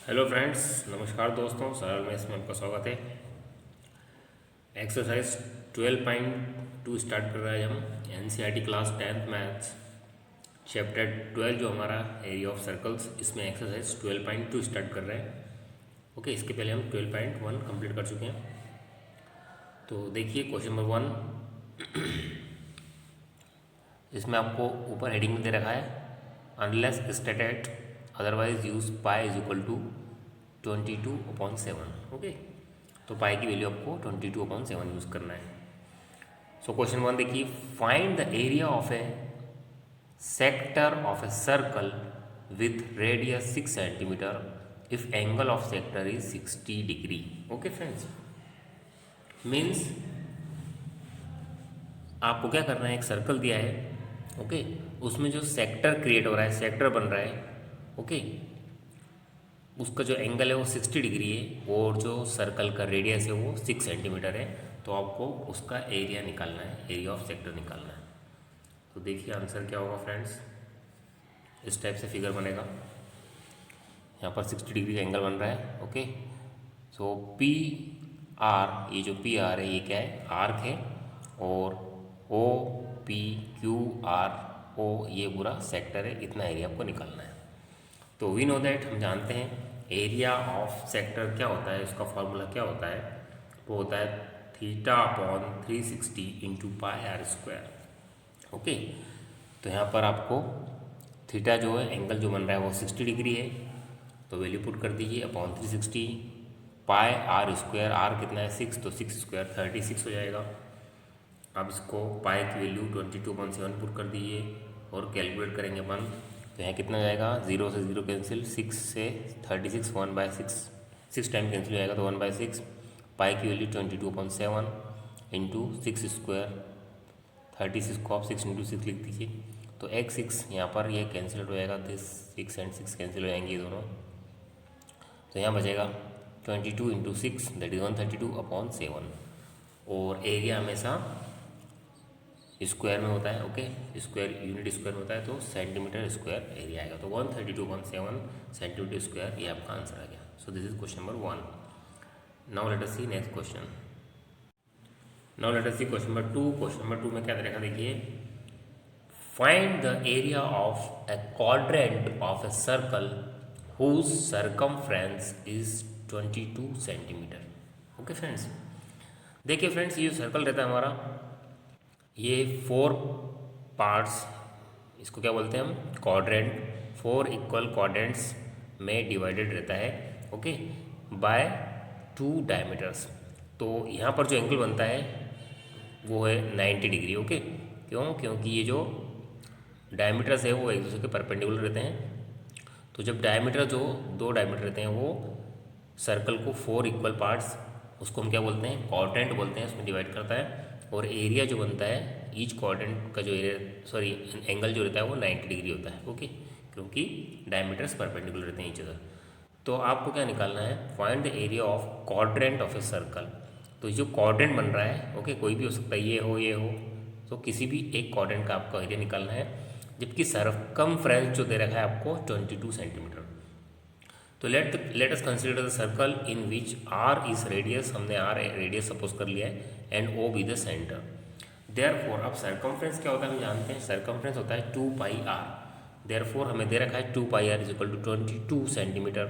Hello friends, नमस्कार दोस्तों। सरल मैथ्स में आपका स्वागत है। एक्सरसाइज 12.2 स्टार्ट कर रहे हैं हम। NCERT class 10th maths chapter 12 जो हमारा एरिया ऑफ सर्कल्स, इसमें एक्सरसाइज 12.2 स्टार्ट कर रहे हैं। ओके, इसके पहले हम 12.1 कंप्लीट कर चुके हैं। तो देखिए क्वेश्चन नंबर 1, इसमें आपको ऊपर हेडिंग में दे रखा है unless stated otherwise use pi is equal to 22/7। Okay, तो पाई की वैल्यू आपको 22/7 यूज़ करना है। सो क्वेश्चन 1 देखिए, find the area of A sector of a circle with radius 6 centimetre if angle of sector is 60 degree. Okay friends, means आपको क्या करना है, एक सर्कल दिया है। ओके, उसमें जो सेक्टर क्रिएट हो रहा है, सेक्टर बन रहा है। ओके, उसका जो एंगल है वो 60 डिग्री है और जो सर्कल का रेडियस है वो 6 सेंटीमीटर है। तो आपको उसका एरिया निकालना है, एरिया ऑफ सेक्टर निकालना है। तो देखिए आंसर क्या होगा फ्रेंड्स। इस टाइप से फिगर बनेगा। यहाँ पर 60 डिग्री का एंगल बन रहा है। ओके, सो पी आर, ये जो पी आर है ये क्या है, आर्क है। और O P Q R O ये पूरा सेक्टर है। इतना एरिया आपको निकालना है। तो वी नो दैट, हम जानते हैं एरिया ऑफ सेक्टर क्या होता है, इसका फॉर्मूला क्या होता है, वो होता है θ/360 into pi are square. Okay, तो यहाँ पर आपको थीटा जो है, एंगल जो बन रहा है वो 60 डिग्री है। तो वैल्यू पुट कर दीजिए upon 360 pi are square. R कितना है 6, तो 6 स्क्वायर 36 हो जाएगा। अब इसको पाई की वैल्यू 22/7 पुट कर दीजिए और कैलकुलेट करेंगे अपन। तो यहाँ कितना जाएगा, 0 से 0 कैंसिल, 6 से 36, 1/6, 6 टाइम कैंसिल हो जाएगा तो 1/6। पाई की वैल्यू 22/7 इंटू 6 स्क्वायर 36 को आप 6 इंटू 6 लिख दीजिए। तो x6 यहाँ पर ये कैंसिल हो जाएगा, दिस 6 एंड 6 कैंसिल हो जाएंगे ये दोनों। तो यहाँ बचेगा 22 इंटू 6 दैट इज़ 132/7। और एरिया हमेशा स्क्वायर में होता है। ओके, स्क्वायर यूनिट स्क्वायर में होता है, तो सेंटीमीटर स्क्वायर एरिया आएगा। तो 132/7 सेंटीमीटर स्क्वायर, ये आपका आंसर आ गया। So this is question number 1। Now let us see next question. Now let us see question number 2। Question number 2 में क्या देखा, देखिए, find the area of a quadrant of a circle whose circumference is 22 centimetre. Okay friends, देखिए friends, ये जो circle रहता है हमारा, ये 4 पार्ट्स, इसको क्या बोलते हैं हम, क्वाड्रेंट। 4 इक्वल क्वाड्रेंट्स में डिवाइडेड रहता है। Okay, by 2 diameters. तो यहाँ पर जो एंगल बनता है वो है 90 डिग्री। ओके, क्यों, क्योंकि ये जो डायमीटर्स है वो एक दूसरे के परपेंडिकुलर रहते हैं। तो जब डायमीटर जो 2 डायमीटर रहते हैं वो सर्कल को 4 इक्वल पार्ट्स, उसको हम क्या बोलते हैं, क्वाड्रेंट बोलते हैं, उसमें डिवाइड करता है। और एरिया जो बनता है ईच क्वाड्रेंट का जो एरिया, सॉरी एंगल जो रहता है वो 90 डिग्री होता है। ओके, क्योंकि डायमीटर्स परपेंडिकुलर रहते हैं ईच अदर। तो आपको क्या निकालना है, find the area of quadrant of a circle. तो जो क्वाड्रेंट बन रहा है, ओके, कोई भी हो सकता है, ये हो, तो किसी भी एक क्वाड्रेंट का आपको एरिया निकालना है। जबकि सर्कमफ्रेंस जो दे रखा है आपको 22 सेंटीमीटर। तो let us consider the circle in which r is radius, हमने आर रेडियस सपोज कर लिया है, and O be the centre. Therefore, अब सर्कमफ्रेंस क्या होता है हम जानते हैं, सर्कमफ्रेंस होता है 2 पाई आर। देयरफॉर हमें दे रखा है 2 pi r is equal to 22 centimetre.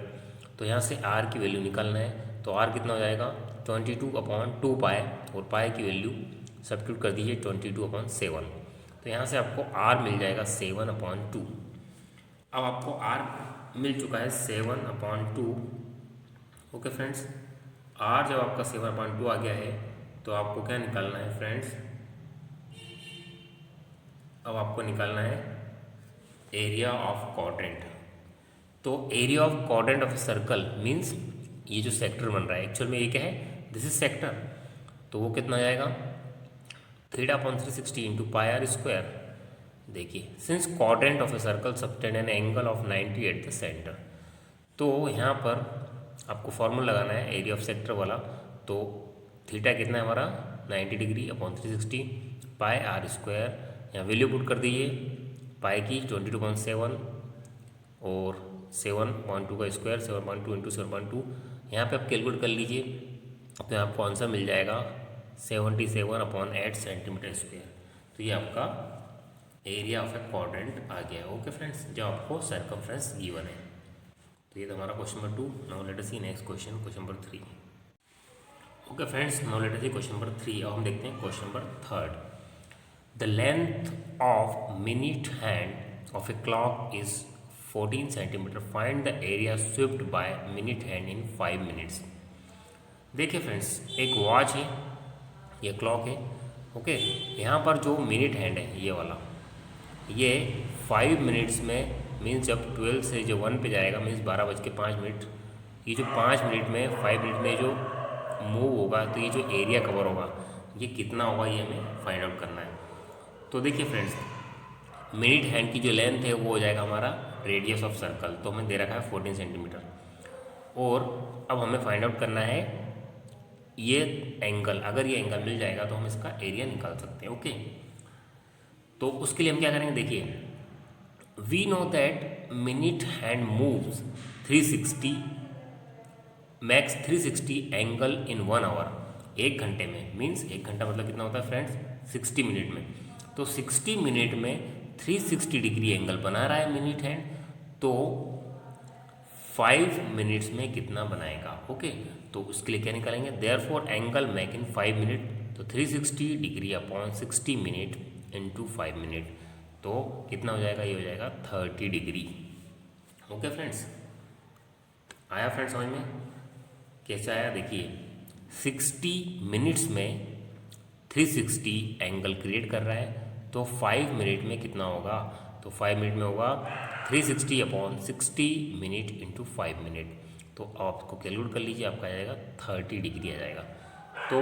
तो यहाँ से आर की वैल्यू निकालना है। तो आर कितना हो जाएगा, 22/2 पाई, और पाई की वैल्यू सब्स्टिट्यूट कर दीजिए 22/7। तो यहाँ से आपको आर मिल जाएगा 7/2। अब आपको आर मिल चुका है 7/2। ओके फ्रेंड्स, आर जब आपका 7/2 आ गया है तो आपको क्या निकालना है फ्रेंड्स, अब आपको निकालना है एरिया ऑफ क्वाड्रेंट। तो area of quadrant of a circle means ये जो सेक्टर बन रहा है, एक्चुअल में ये क्या है, दिस इज सेक्टर। तो वो कितना जाएगा, θ/360 इंटू पाई आर स्क्वायर। देखिए, since quadrant of a circle subtend N angle of 90 eight the centre. तो यहाँ पर आपको फॉर्मूला लगाना है एरिया ऑफ सेक्टर वाला। तो थीटा कितना है हमारा, 90 degree upon 360 pi are square. यहाँ वैल्यू पुट कर दीजिए, पाई की 22/7 और 7.2 का स्क्वायर 7.2 इंटू 7.2, यहाँ पर आप कैलकुलेट कर लीजिए तो आपको आंसर मिल जाएगा 77/8 सेंटीमीटर स्क्वायर। तो ये आपका एरिया ऑफ ए क्वाड्रेंट आ गया। ओके फ्रेंड्स, जो आपको सर्कमफ्रेंस गिवन है। तो ये तो हमारा question number 2। Now let us see next question, question number 3। Okay friends, now let us see question number 3। अब हम देखते हैं question number 3। The length of minute hand of a clock is 14 centimetre. Find the area swept by minute hand in 5 minutes. देखिए friends, एक watch है, ये clock है। Okay, यहाँ पर जो मिनट हैंड है ये वाला, ये 5 मिनट्स में मीन्स जब 12 से जो 1 पे जाएगा मीन्स 12:05। ये जो 5 मिनट में 5 मिनट में जो मूव होगा तो ये जो एरिया कवर होगा ये कितना होगा, ये हमें फाइंड आउट करना है। तो देखिए फ्रेंड्स, मिनट हैंड की जो लेंथ है वो हो जाएगा हमारा रेडियस ऑफ सर्कल, तो हमें दे रखा है 14 सेंटीमीटर। और अब हमें फाइंड आउट करना है ये एंगल, अगर ये एंगल मिल जाएगा तो हम इसका एरिया निकाल सकते हैं। ओके, तो उसके लिए हम क्या करेंगे, देखिए we know that minute hand moves 360 makes 360 angle in 1 hour. 1 घंटे में मीन्स 1 घंटा मतलब कितना होता है फ्रेंड्स, 60 मिनट में। तो 60 मिनट में 360 डिग्री एंगल बना रहा है मिनट हैंड, तो 5 मिनट्स में कितना बनाएगा। ओके, तो उसके लिए क्या निकालेंगे, therefore angle make in 5 minute, तो 360 degree upon 60 minute into 5 minute, तो कितना हो जाएगा, ये हो जाएगा 30 डिग्री। ओके फ्रेंड्स, आया फ्रेंड्स समझ में, कैसे आया देखिए, 60 मिनट्स में 360 एंगल क्रिएट कर रहा है, तो 5 मिनट में कितना होगा, तो 5 मिनट में होगा 360 अपॉन 60 मिनट इंटू 5 मिनट, तो आपको कैलकुलेट कर लीजिए, आपका आ जाएगा 30 डिग्री आ जाएगा। तो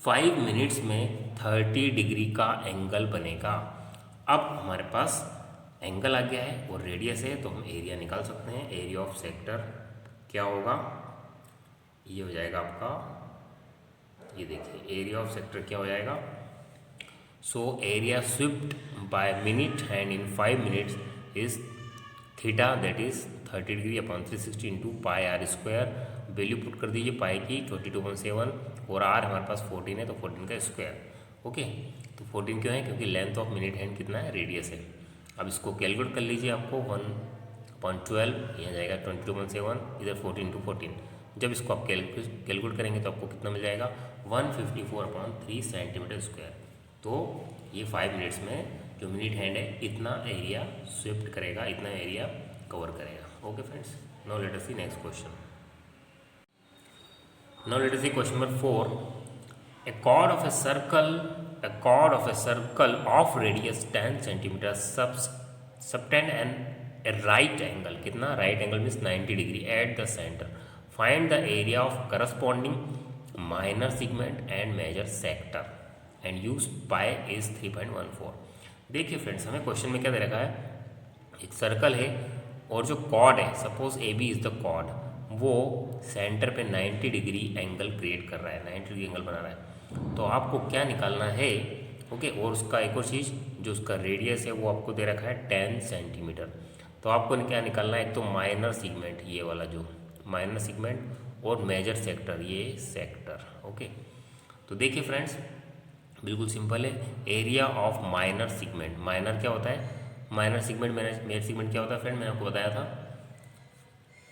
5 मिनट्स में 30 डिग्री का एंगल बनेगा। अब हमारे पास एंगल आ गया है और रेडियस है, तो हम एरिया निकाल सकते हैं। एरिया ऑफ सेक्टर क्या होगा, ये हो जाएगा आपका, ये देखिए एरिया ऑफ सेक्टर क्या हो जाएगा, so area swept by minute hand in 5 minutes is theta, that is 30 degree upon 360 into pi are square. Value put कर दीजिए पाई की 22.7 और आर हमारे पास 14 है, तो 14 का स्क्वायर। ओके, तो 14 क्यों है, क्योंकि लेंथ ऑफ मिनट हैंड कितना है, रेडियस है। अब इसको कैलकुलेट कर लीजिए, आपको 1/12 यहाँ जाएगा 22.7, इधर 14 इंटू 14। जब इसको आप कैलकुलेट करेंगे तो आपको कितना मिल जाएगा, 154/3 सेंटीमीटर स्क्वायर। तो ये 5 मिनट्स में जो मिनट हैंड है इतना एरिया स्वीप्ट करेगा, इतना एरिया कवर करेगा। Okay friends, now let us see next question. Now let us see question number 4। A chord of a circle of radius 10 centimeter subtend a right angle, कितना, right angle means 90 degree at the center. Find the area of corresponding minor segment and measure sector and use pi is 3.14. देखिए friends, हमें question में क्या दे रखा है, एक circle है और जो कॉर्ड है, suppose A B is the chord, वो सेंटर पे 90 डिग्री एंगल क्रिएट कर रहा है, 90 डिग्री एंगल बना रहा है। तो आपको क्या निकालना है, ओके, और उसका एक और चीज़ जो उसका रेडियस है वो आपको दे रखा है 10 सेंटीमीटर। तो आपको क्या निकालना है, एक तो माइनर सीगमेंट, ये वाला जो माइनर सीगमेंट, और मेजर सेक्टर, ये सेक्टर। ओके, तो देखिए फ्रेंड्स, बिल्कुल सिंपल है। Area of minor segment, minor क्या होता है, माइनर सीगमेंट, मेजर सीगमेंट क्या होता है फ्रेंड, मैंने आपको बताया था,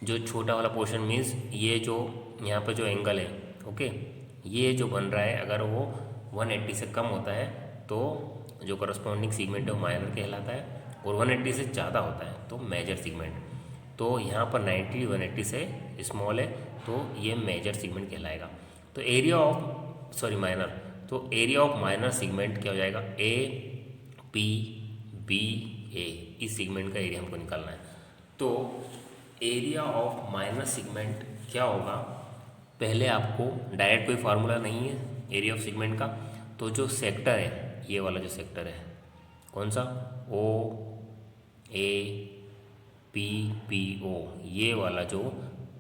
जो छोटा वाला पोर्शन मीन्स ये जो यहाँ पर जो एंगल है, ओके, ये जो बन रहा है अगर वो 180 से कम होता है तो जो करस्पॉन्डिंग सीगमेंट है वो माइनर कहलाता है, और 180 से ज़्यादा होता है तो मेजर सीगमेंट। तो यहाँ पर 90 180 से स्मॉल है तो ये मेजर सीगमेंट कहलाएगा। तो एरिया ऑफ माइनर, तो एरिया ऑफ माइनर सीगमेंट क्या हो जाएगा, ए पी बी ए, इस सीगमेंट का एरिया हमको निकालना है। तो एरिया ऑफ माइनर सीगमेंट क्या होगा, पहले आपको डायरेक्ट कोई फार्मूला नहीं है एरिया ऑफ सेगमेंट का, तो जो सेक्टर है, ये वाला जो सेक्टर है, कौन सा, ओ ए पी पी ओ, ये वाला जो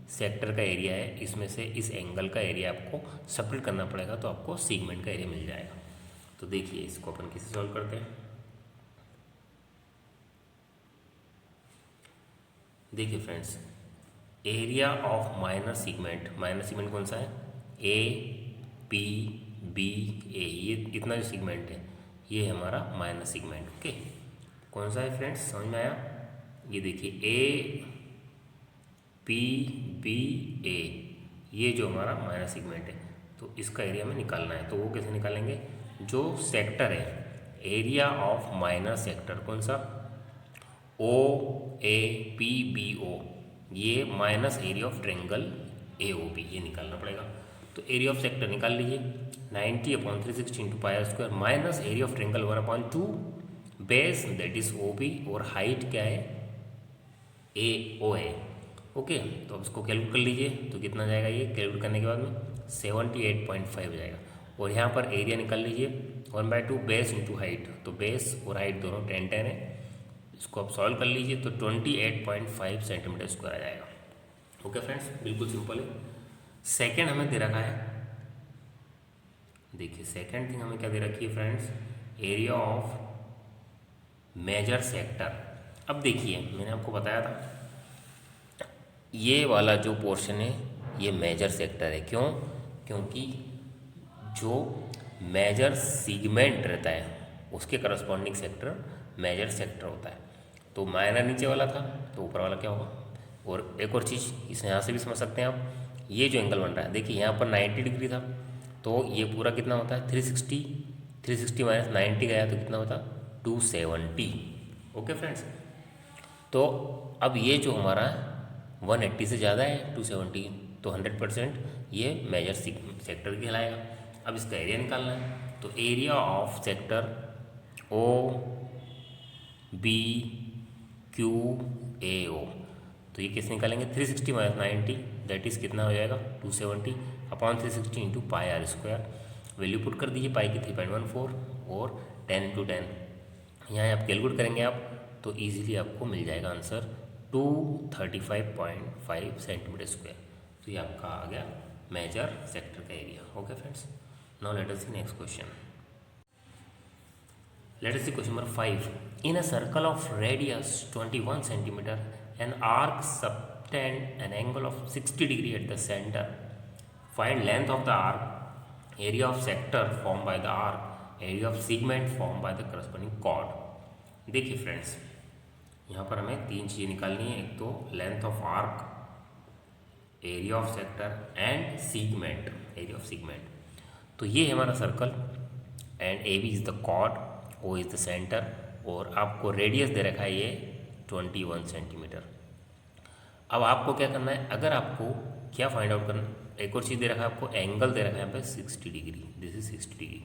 सेक्टर का एरिया है, इसमें से इस एंगल का एरिया आपको सेपरेट करना पड़ेगा, तो आपको सेगमेंट का एरिया मिल जाएगा। तो देखिए इसको अपन कैसे सॉल्व करते हैं। देखिए friends, area of minor segment कौन सा है, ए पी बी ए, ये इतना जो सेगमेंट है ये है हमारा माइनर सेगमेंट। ओके, कौन सा है फ्रेंड्स, समझ में आया? ये देखिए ए पी बी ए, ये जो हमारा माइनर सेगमेंट है, तो इसका एरिया में निकालना है। तो वो कैसे निकालेंगे, जो सेक्टर है, एरिया ऑफ माइनर सेक्टर कौन सा, ओ ए पी बी ओ, ये minus area of triangle A O B, ये निकालना पड़ेगा। तो एरिया ऑफ सेक्टर निकाल लीजिए, 90/360 into pi are square minus area of triangle 1/2 base that is O B, और हाइट क्या है, ए ओ है। ओके, तो अब इसको कैलकुलेट कर लीजिए, तो कितना जाएगा, ये कैलकुलेट करने के बाद में 78.5 जाएगा। और यहाँ पर एरिया निकाल लीजिए 1/2 बेस इंटू हाइट, तो बेस और हाइट दोनों 10 है। इसको आप सॉल्व कर लीजिए तो 28.5 सेंटीमीटर स्क्वायर आ जाएगा। ओके फ्रेंड्स, बिल्कुल सिंपल है। सेकेंड हमें दे रखा है, देखिए सेकेंड थिंग हमें क्या दे रखी है friends, area of major sector. अब देखिए मैंने आपको बताया था ये वाला जो पोर्शन है ये मेजर सेक्टर है। क्यों? क्योंकि जो मेजर सेगमेंट रहता है उसके करस्पॉन्डिंग सेक्टर मेजर सेक्टर होता है। तो माइनर नीचे वाला था तो ऊपर वाला क्या होगा। और एक और चीज़ इसे यहाँ से भी समझ सकते हैं आप, ये जो एंगल बन रहा है, देखिए यहाँ पर 90 डिग्री था, तो ये पूरा कितना होता है 360 माइनस 90 गया तो कितना होता 270। ओके फ्रेंड्स, तो अब ये जो हमारा 180 से ज़्यादा है 270, तो 100% ये मेजर सेक्टर कहलाएगा। अब इसका एरिया निकालना है, तो area of sector O B Q A O, तो ये कैसे निकालेंगे, 360 माइनस 90 दैट इज़ कितना हो जाएगा 270/360 into pi are square. Value put कर दीजिए, पाई की 3.14 और 10 इंटू 10 यहाँ आप कैलकुलेट करेंगे आप तो इजीली आपको मिल जाएगा आंसर 235.5 सेंटीमीटर स्क्वायर। तो ये आपका आ गया मेजर सेक्टर का area. Okay friends, now let us see next question. Let us see question number 5. In a circle of radius 21 centimeter, an arc subtend an angle of 60 degree at the center. Find length of the arc, area of sector formed by the arc, area of segment formed by the corresponding chord. देखिए friends, यहाँ पर हमें तीन चीज़ें निकालनी है। एक तो length of arc, area of sector and segment, area of segment. तो ये है हमारा circle and A B is the chord, O is the centre, और आपको रेडियस दे रखा है ये 21 सेंटीमीटर। अब आपको क्या करना है, अगर आपको क्या फाइंड आउट करना, एक और चीज़ दे रखा है आपको, एंगल दे रखा है यहाँ पे 60 डिग्री, दिस इज 60 डिग्री।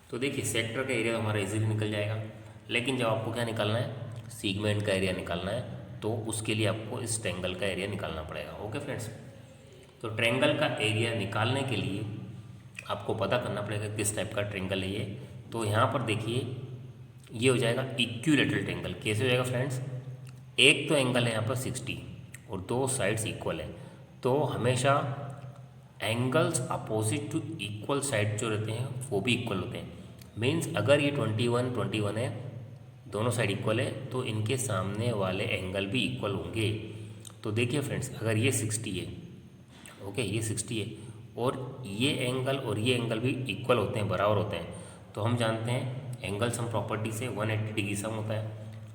तो देखिए सेक्टर का एरिया हमारा इजीली निकल जाएगा, लेकिन जब आपको क्या निकालना है, सीगमेंट का एरिया निकालना है, तो उसके लिए आपको इस ट्रेंगल का एरिया निकालना पड़ेगा। ओके फ्रेंड्स, तो ट्रेंगल का एरिया निकालने के लिए आपको पता करना पड़ेगा किस टाइप का ट्रेंगल है ये। तो यहाँ पर देखिए ये हो जाएगा इक्विलेटरल ट्रेंगल। कैसे हो जाएगा फ्रेंड्स, एक तो एंगल है यहाँ पर 60 और दो साइड्स इक्वल है, तो हमेशा angles opposite to equal side जो रहते हैं वो भी इक्वल होते हैं। मीन्स अगर ये 21 है, दोनों साइड इक्वल है, तो इनके सामने वाले एंगल भी इक्वल होंगे। तो देखिए फ्रेंड्स, अगर ये 60 है, ओके ये 60 है, और ये एंगल और ये एंगल भी इक्वल होते हैं, बराबर होते हैं, तो हम जानते हैं एंगल सम प्रॉपर्टी से 180 डिग्री सम होता है।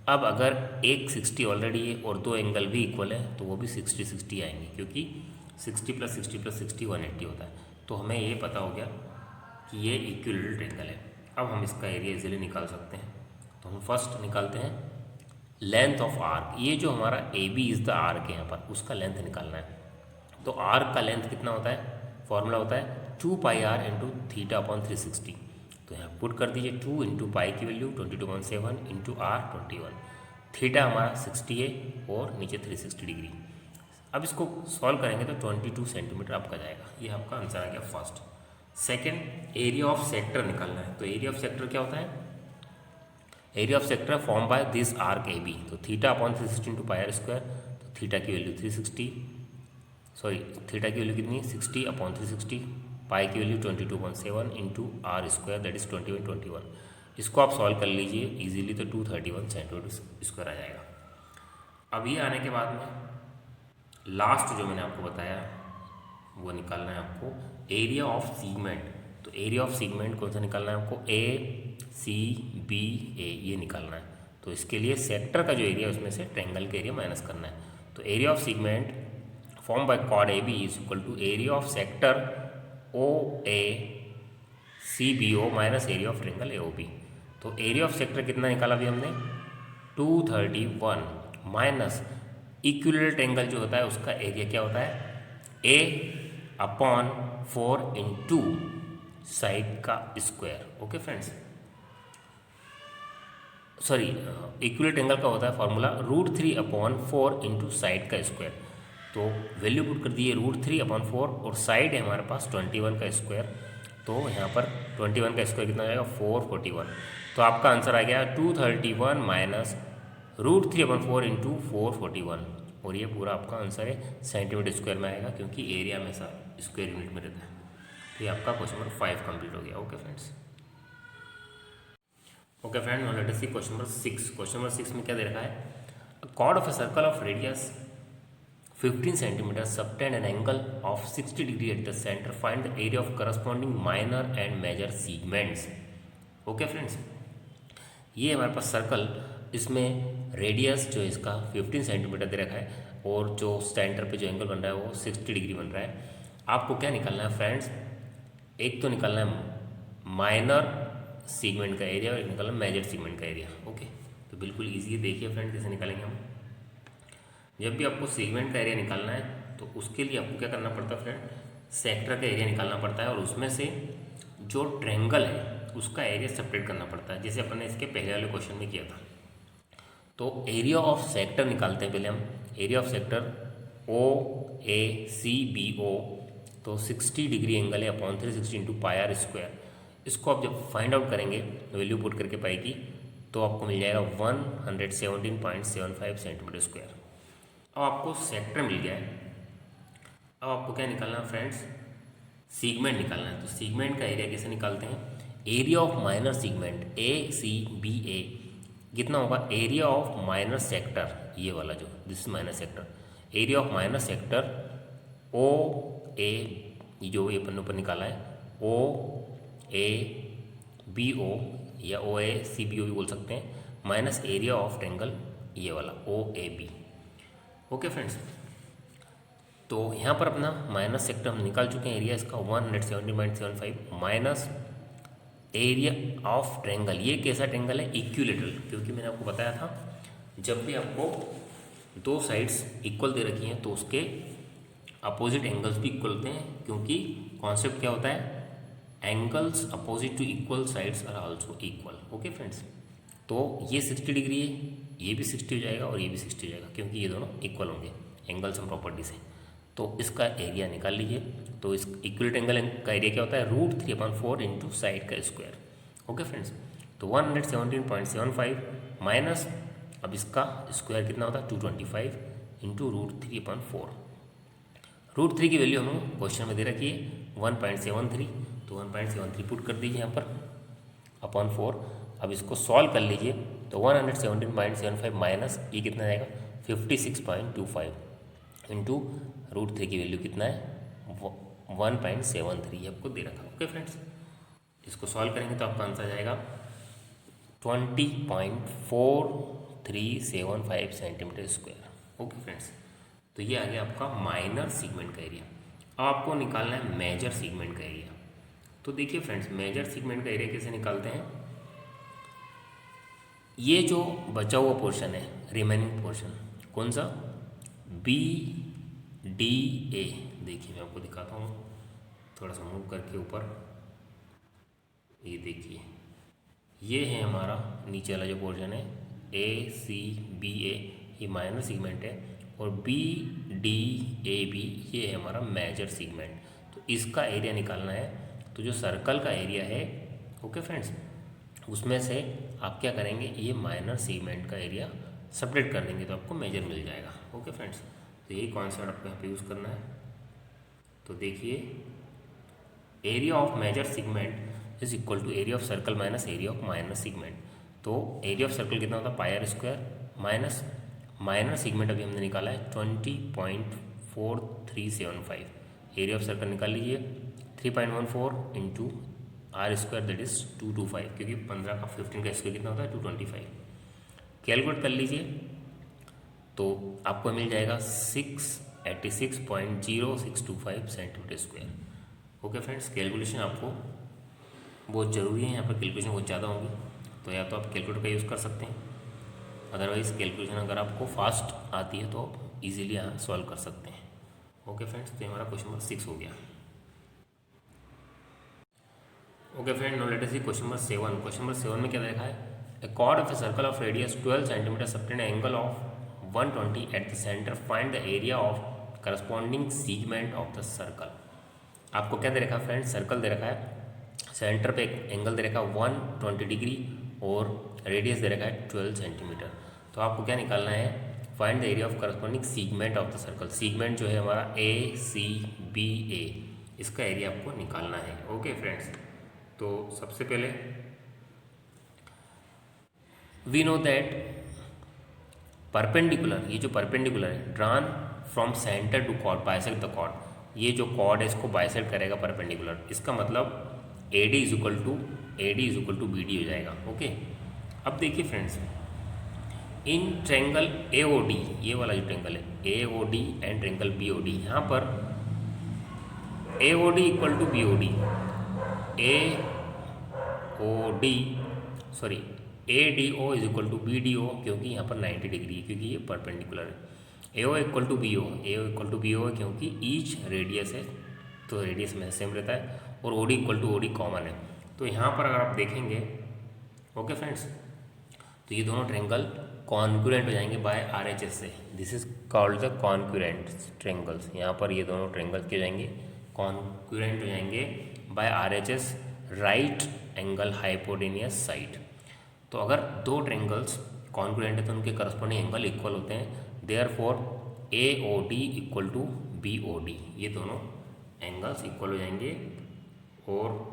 अब अगर एक 60 ऑलरेडी है और दो एंगल भी इक्वल है, तो वो भी 60 आएंगे, क्योंकि 60 + 60 + 60 180 होता है। तो हमें ये पता हो गया कि ये इक्विलेटरल ट्रेंगल है। अब हम इसका एरिया इजीली निकाल सकते हैं। तो हम फर्स्ट निकालते हैं लेंथ ऑफ आर्क। ये जो हमारा A B is the arc है यहाँ पर, उसका लेंथ निकालना है। तो आर्क का लेंथ कितना होता है, फॉर्मूला होता है 2 पाई r इंटू θ/360। तो यहाँ पुट कर दीजिए 2 इंटू पाई की वैल्यू 22.7 इंटू r 21, थीटा हमारा 60 है और नीचे 360 डिग्री। अब इसको सॉल्व करेंगे तो 22 सेंटीमीटर आपका जाएगा। ये आपका आंसर आ गया first. Second, area of sector निकालना है। तो एरिया ऑफ सेक्टर क्या होता है, area of sector form by this arc A B. तो θ/360 इंटू पाई r स्क्वायर, तो थीटा की वैल्यू 360, सॉरी थीटा की वैल्यू कितनी है 60/360, पाई की वैल्यू 22.7 into r square that is 21। इसको आप सॉल्व कर लीजिए इजीली, तो 231 सेंटीमीटर स्क्वायर आ जाएगा। अब ये आने के बाद में लास्ट जो मैंने आपको बताया वो निकालना है आपको एरिया ऑफ सीगमेंट। तो एरिया ऑफ सीगमेंट कौन सा निकालना है आपको, ए सी बी ए, ये निकालना है। तो इसके लिए सेक्टर का जो एरिया है उसमें से ट्रायंगल का एरिया माइनस करना है। तो area of segment form by chord A B is equal to area of sector O A C B O minus area of triangle A O B. तो एरिया ऑफ सेक्टर कितना निकाला अभी हमने, 231 minus equilateral triangle जो होता है उसका area क्या होता है, ए अपॉन 4 इंटू साइड का square. Okay friends, sorry equilateral triangle का होता है फॉर्मूला √3 अपॉन 4 इंटू साइड का स्क्वायर। तो वैल्यू पुट कर दी है √3/4 और साइड है हमारे पास 21 का स्क्वायर। तो यहाँ पर 21 का स्क्वायर कितना हो जाएगा, 441। तो आपका आंसर आ गया 231 माइनस √3/4 इंटू 441। और ये पूरा आपका आंसर है सेंटीमीटर स्क्वायर में आएगा, क्योंकि एरिया हमेशा स्क्वायर यूनिट में रहता है। तो ये आपका क्वेश्चन नंबर 5 कंप्लीट हो गया। Okay friends, okay friend, let us see question number 6। Question number 6 में क्या दे रखा है, chord of a circle of radius 15 centimeters subtend an angle of 60 degree at the center. Find the area of corresponding minor and major segments. Okay friends, ये हमारे पास circle, इसमें radius जो इसका 15 सेंटीमीटर दे रखा है और जो सेंटर पे जो एंगल बन रहा है वो 60 डिग्री बन रहा है। आपको क्या निकालना है फ्रेंड्स, एक तो निकालना है माइनर सीगमेंट का एरिया और एक निकालना है मेजर सीगमेंट का एरिया। ओके, तो बिल्कुल ईजी है। देखिए फ्रेंड कैसे निकालेंगे हम। जब भी आपको सेगमेंट का एरिया निकालना है तो उसके लिए आपको क्या करना पड़ता है फ्रेंड, सेक्टर का एरिया निकालना पड़ता है और उसमें से जो ट्रायंगल है उसका एरिया सेपरेट करना पड़ता है, जैसे अपन ने इसके पहले वाले क्वेश्चन में किया था। तो एरिया ऑफ सेक्टर निकालते हैं पहले हम। Area of sector O A C B O, तो 60 डिग्री एंगल है upon 360 into pi are square. इसको आप जब फाइंड आउट करेंगे वैल्यू पुट करके पाएगी तो आपको मिल जाएगा 117.75 सेंटीमीटर स्क्वायर। अब आपको सेक्टर मिल गया है। अब आपको क्या निकालना है फ्रेंड्स, सीगमेंट निकालना है। तो सीगमेंट का एरिया कैसे निकालते हैं, area of minor segment A C B A कितना होगा, एरिया ऑफ माइनर सेक्टर, ये वाला जो this minor sector, area of minor sector O A, जो ये अपन ऊपर निकाला है ओ ए बी ओ या ओ ए सी बी ओ भी बोल सकते हैं, माइनस एरिया ऑफ ट्रायंगल ये वाला ओ ए बी। ओके फ्रेंड्स, तो यहाँ पर अपना माइनस सेक्टर हम निकाल चुके हैं, एरिया इसका 170.75 माइनस एरिया ऑफ ट्रायंगल। ये कैसा ट्रायंगल है, इक्विलेटरल, क्योंकि मैंने आपको बताया था जब भी आपको दो साइड्स इक्वल दे रखी हैं तो उसके अपोजिट एंगल्स भी इक्वल होते हैं, क्योंकि कॉन्सेप्ट क्या होता है, angles opposite to equal sides are also equal. Okay friends, तो ये 60 डिग्री है, ये भी 60 हो जाएगा और ये भी 60 हो जाएगा, क्योंकि ये दोनों इक्वल होंगे एंगल्स एंड प्रॉपर्टी से। तो इसका एरिया निकाल लीजिए। तो इस इक्विलेटरल एंगल का एरिया क्या होता है, √3/4 इंटू साइड का स्क्वायर। ओके फ्रेंड्स, तो 117.75 माइनस, अब इसका स्क्वायर कितना होता है 225 इंटू √3/4। √3 की वैल्यू हम क्वेश्चन में दे रखी है 1.73, तो 1.73 पुट कर दीजिए यहाँ पर अपॉन 4। अब इसको सॉल्व कर लीजिए तो 117.75 माइनस ये कितना आएगा 56.25 इंटू √3 की वैल्यू कितना है 1.73 आपको दे रखा। ओके फ्रेंड्स, इसको सॉल्व करेंगे तो आपका आंसर जाएगा 20.4375 सेंटीमीटर स्क्वायर। ओके फ्रेंड्स, तो ये आ गया आपका माइनर सीगमेंट का एरिया। अब आपको निकालना है मेजर सीगमेंट का एरिया। तो देखिए फ्रेंड्स, मेजर सीगमेंट का एरिया कैसे निकालते हैं, ये जो बचा हुआ पोर्शन है, रिमेनिंग पोर्शन कौन सा, बी डी ए, देखिए मैं आपको दिखाता हूँ थोड़ा सा मूव करके ऊपर, ये देखिए ये है हमारा नीचे वाला जो पोर्शन है ए सी बी ए, ये माइनर सीगमेंट है, और बी डी ए बी ये है हमारा मेजर सीगमेंट। तो इसका एरिया निकालना है। तो जो सर्कल का एरिया है, ओके फ्रेंड्स, उसमें से आप क्या करेंगे, ये माइनर सीगमेंट का एरिया सेपरेट कर देंगे तो आपको मेजर मिल जाएगा। ओके फ्रेंड्स, तो यही कॉन्सेप्ट आपको यहाँ पे यूज़ करना है। तो देखिए area of major segment is equal to area of circle minus area of minor segment. तो एरिया ऑफ सर्कल कितना होता है pi are square minus minor segment अभी हमने निकाला है 20.4375, एरिया ऑफ सर्कल निकाल लीजिए 3.14 into r square that is 225, क्योंकि 15 का 15 का स्क्वायर कितना होता है 225। कैलकुलेट कर लीजिए तो आपको मिल जाएगा 686.0625 centimetre square. Okay friends, calculation आपको बहुत ज़रूरी है, यहाँ पर कैलकुलेशन बहुत ज़्यादा होंगी, तो या तो आप कैलकुलेटर का यूज़ कर सकते हैं, अदरवाइज़ कैलकुलेशन अगर आपको फास्ट आती है तो आप इजीली यहाँ सॉल्व कर सकते हैं। ओके फ्रेंड्स, तो हमारा क्वेश्चन नंबर 6 हो गया। Okay friend, now let us see question number 7। Question number 7 में क्या देखा है, a chord of a circle of radius 12 centimetre subtend angle of 120 at the centre, find the area of corresponding segment of the circle. आपको क्या दे रखा है friend, circle दे रखा है, सेंटर पे एक एंगल दे रखा है 120 डिग्री और रेडियस दे रखा है 12 सेंटीमीटर। तो आपको क्या निकालना है, find the area of corresponding segment of the circle. Segment जो है हमारा ACBA, इसका एरिया आपको निकालना है। ओके फ्रेंड्स, तो सबसे पहले वी नो दैट परपेंडिकुलर, ये जो परपेंडिकुलर है drawn from centre to chord bisect the chord, ये जो कॉर्ड है इसको बाइसेक्ट करेगा परपेंडिकुलर, इसका मतलब AD is equal to BD हो जाएगा। ओके, अब देखिए फ्रेंड्स, इन ट्रेंगल AOD, ये वाला जो ट्रेंगल है AOD एंड ट्रेंगल BOD, यहाँ पर AOD equal to BOD, ADO is equal to BDO, क्योंकि यहाँ पर 90 डिग्री है, क्योंकि ये परपेंडिकुलर है। AO इक्वल टू BO है क्योंकि ईच रेडियस है, तो रेडियस में सेम रहता है, और OD equal to OD common है। तो यहाँ पर अगर आप देखेंगे, ओके फ्रेंड्स, तो ये दोनों ट्रेंगल कॉन्क्यूरेंट हो जाएंगे बाय RHS से। This is called the concurrent triangles. यहाँ पर ये दोनों ट्रेंगल के जाएंगे कॉन्क्यूरेंट हो जाएंगे by RHS, right angle hypotenuse side. तो अगर दो ट्रेंगल्स कॉन्क्यूरेंट है तो उनके करस्पॉन्डिंग एंगल इक्वल होते हैं, therefore AOD equal to BOD, ये दोनों एंगल्स इक्वल हो जाएंगे और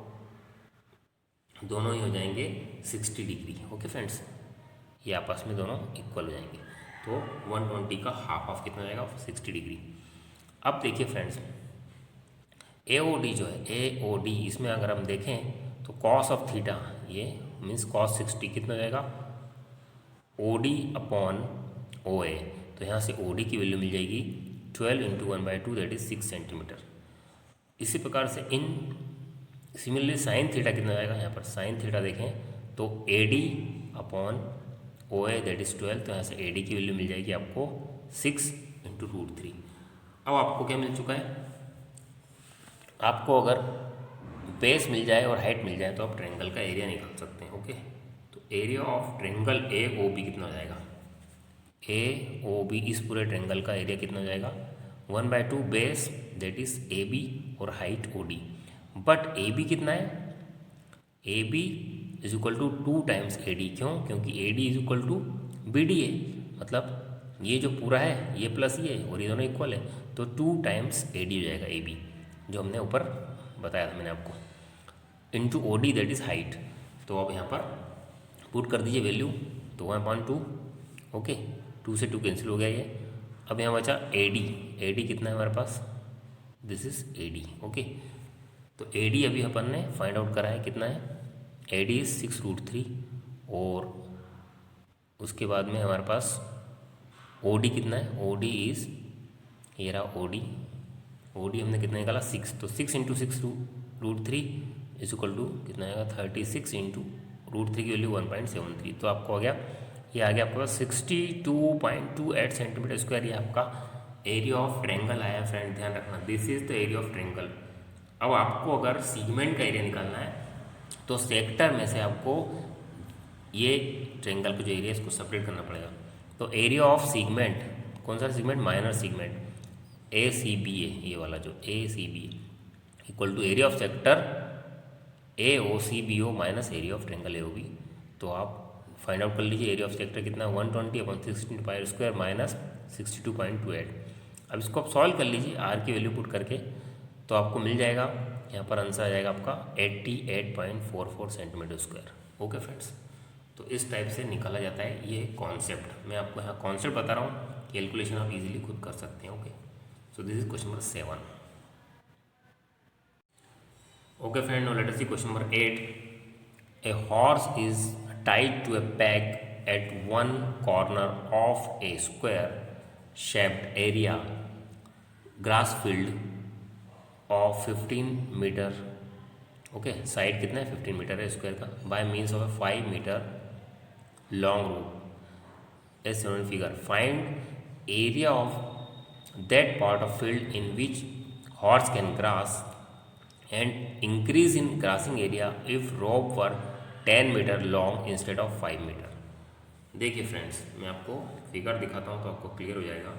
दोनों ही हो जाएंगे 60 डिग्री। ओके फ्रेंड्स, ये आपस में दोनों इक्वल हो जाएंगे, तो 120 का हाफ ऑफ कितना हो जाएगा 60 डिग्री। अब देखिए फ्रेंड्स, AOD जो है AOD, इसमें अगर हम देखें तो कॉस ऑफ थीटा, ये मीन्स कॉस 60 कितना हो जाएगा OD अपॉन OA। तो यहाँ से OD की वैल्यू मिल जाएगी 12 इंटू 1/2 दैट इज 6 सेंटीमीटर। इसी प्रकार से इन सिमिलरली साइन थीटा कितना जाएगा, यहाँ पर साइन थीटा देखें तो AD upon OA that is 12, तो यहाँ से AD की वैल्यू मिल जाएगी आपको 6 इंटू √3। अब आपको क्या मिल चुका है, आपको अगर बेस मिल जाए और हाइट मिल जाए तो आप ट्रेंगल का एरिया निकाल सकते हैं। ओके, तो एरिया ऑफ ट्रेंगल AOB कितना हो जाएगा, AOB इस पूरे ट्रेंगल का एरिया कितना हो जाएगा 1/2 बेस दैट इज AB और हाइट OD। बट AB कितना है, AB is equal to 2 times AD। क्यों, क्योंकि AD is equal to BD है, मतलब ये जो पूरा है ये प्लस ये और ये दोनों इक्वल है, तो 2 टाइम्स AD हो जाएगा AB, जो हमने ऊपर बताया था मैंने आपको, into OD that is height. तो अब यहाँ पर पुट कर दीजिए वैल्यू, तो 1/2। ओके, 2 से 2 कैंसिल हो गया ये। अब यहाँ बचा AD कितना है हमारे पास, दिस इज AD। ओके, तो AD अभी अपन ने फाइंड आउट करा है कितना है, AD इज 6√3, और उसके बाद में हमारे पास OD कितना है, OD इज ये रहा OD हमने कितना निकाला 6, तो 6 इंटू 6√3 इज इक्वल टू कितना आएगा 36 इंटू √3 की वैल्यू 1.73। तो आपको आ गया, ये आ गया आपके पास 62.28 सेंटीमीटर स्क्वायर। ये आपका एरिया ऑफ ट्रेंगल आया फ्रेंड, ध्यान रखना, this is the area of triangle. अब आपको अगर सीगमेंट का एरिया निकालना है तो सेक्टर में से आपको ये ट्रेंगल का जो एरिया है इसको सेपरेट करना पड़ेगा। तो एरिया ऑफ सीगमेंट, कौन सा सीगमेंट, माइनर सीगमेंट ACBA, ये वाला जो ACBA equal to area of sector AOCBO minus area of triangle AOB। तो आप फाइंड आउट कर लीजिए एरिया ऑफ सेक्टर कितना, 120/16 पाई स्क्वायर माइनस 62.28। अब इसको आप सॉल्व कर लीजिए R की वैल्यू पुट करके, तो आपको मिल जाएगा, यहाँ पर आंसर आ जाएगा आपका 88.44 सेंटीमीटर स्क्वायर। ओके फ्रेंड्स, तो तो इस टाइप से निकाला जाता है ये कॉन्सेप्ट। मैं आपको यहाँ कॉन्सेप्ट बता रहा हूँ, कैलकुलेशन आप इजीली खुद कर सकते हैं। Okay, so this is question number 7। Okay friend, now let us see question number 8। A horse is tied to a peg at one corner of a square shaped area grass field of 15 मीटर। Okay, side कितना है 15 metre है square का, by means of a 5 metre long rope as shown in figure. Find area of that part of field in which horse can grass and increase in grassing area if rope were 10 metre long instead of 5 metre. देखिए friends, मैं आपको figure दिखाता हूँ तो आपको clear हो जाएगा।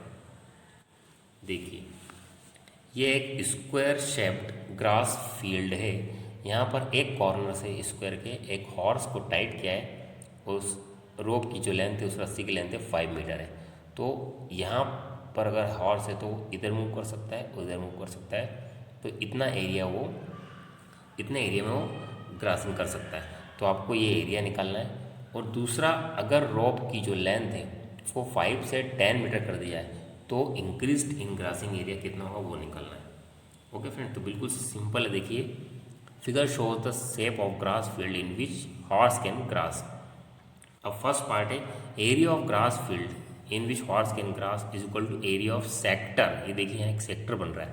देखिए, ये एक स्क्वायर शेप्ड ग्रास फील्ड है। यहाँ पर एक कॉर्नर से स्क्वायर के एक हॉर्स को टाइट किया है, उस रोप की जो लेंथ है, उस रस्सी की लेंथ है 5 मीटर है। तो यहाँ पर अगर हॉर्स है तो इधर मूव कर सकता है, उधर मूव कर सकता है, तो इतना एरिया में वो ग्रासिंग कर सकता है। तो आपको ये एरिया निकालना है। और दूसरा, अगर रोप की जो लेंथ है उसको 5 से 10 मीटर कर दिया है तो इंक्रीज्ड इन ग्रासिंग एरिया कितना होगा वो निकालना है। ओके फ्रेंड, तो बिल्कुल सिंपल है। देखिए, figure shows the shape of grass field in which horse can grass. अब फर्स्ट पार्ट है area of grass field in which horse can grass is equal to area of sector. ये देखिए, यहाँ एक सेक्टर बन रहा है,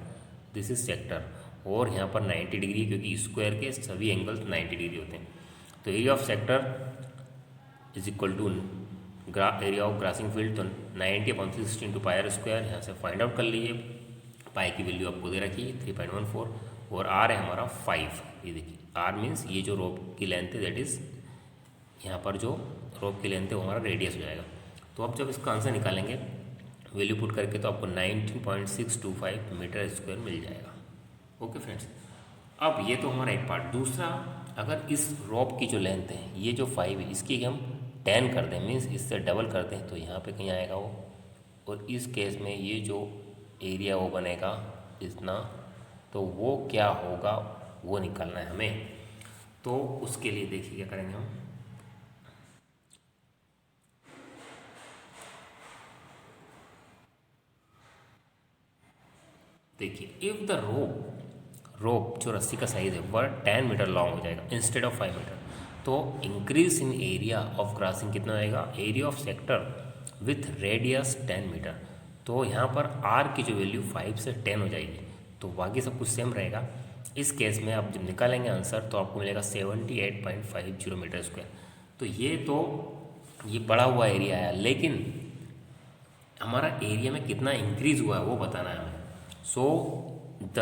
दिस इज सेक्टर, और यहाँ पर 90 डिग्री, क्योंकि स्क्वायर के सभी एंगल्स 90 डिग्री होते हैं। तो area of sector is equal to area of grassing field, तो 90/360 इंटू पाई आर स्क्वायर। यहाँ से फाइंड आउट कर लीजिए। पाई की वैल्यू आपको दे रखी है 3.14, और आर है हमारा 5। ये देखिए, आर मीन्स ये जो रोप की लेंथ है, दैट इज़ यहाँ पर जो रोप की लेंथ है वो हमारा रेडियस हो जाएगा। तो अब जब इसका आंसर निकालेंगे वैल्यू पुट करके, तो आपको 19.625 मीटर स्क्वायर मिल जाएगा। ओके फ्रेंड्स, अब ये तो हमारा एक पार्ट। दूसरा, अगर इस रोप की जो लेंथ है, ये जो 5 है, इसकी हम 10 कर दें, मीन्स इससे डबल कर दें, तो यहाँ पे कहीं आएगा वो। और इस केस में ये जो एरिया वो बनेगा इतना, तो वो क्या होगा वो निकालना है हमें। तो उसके लिए देखिए क्या करेंगे हम। देखिए, इफ द रोप जो रस्सी का साइज है वह 10 मीटर लॉन्ग हो जाएगा इंस्टेड ऑफ 5 मीटर, तो increase in area of grassing कितना आएगा, area of sector with radius 10 metre. तो यहाँ पर आर की जो वैल्यू 5 से 10 हो जाएगी, तो बाकी सब कुछ सेम रहेगा। इस केस में आप जब निकालेंगे आंसर तो आपको मिलेगा 78.50 मीटर स्क्वायर। तो ये बढ़ा हुआ एरिया है, लेकिन हमारा एरिया में कितना इंक्रीज हुआ है वो बताना है हमें। So the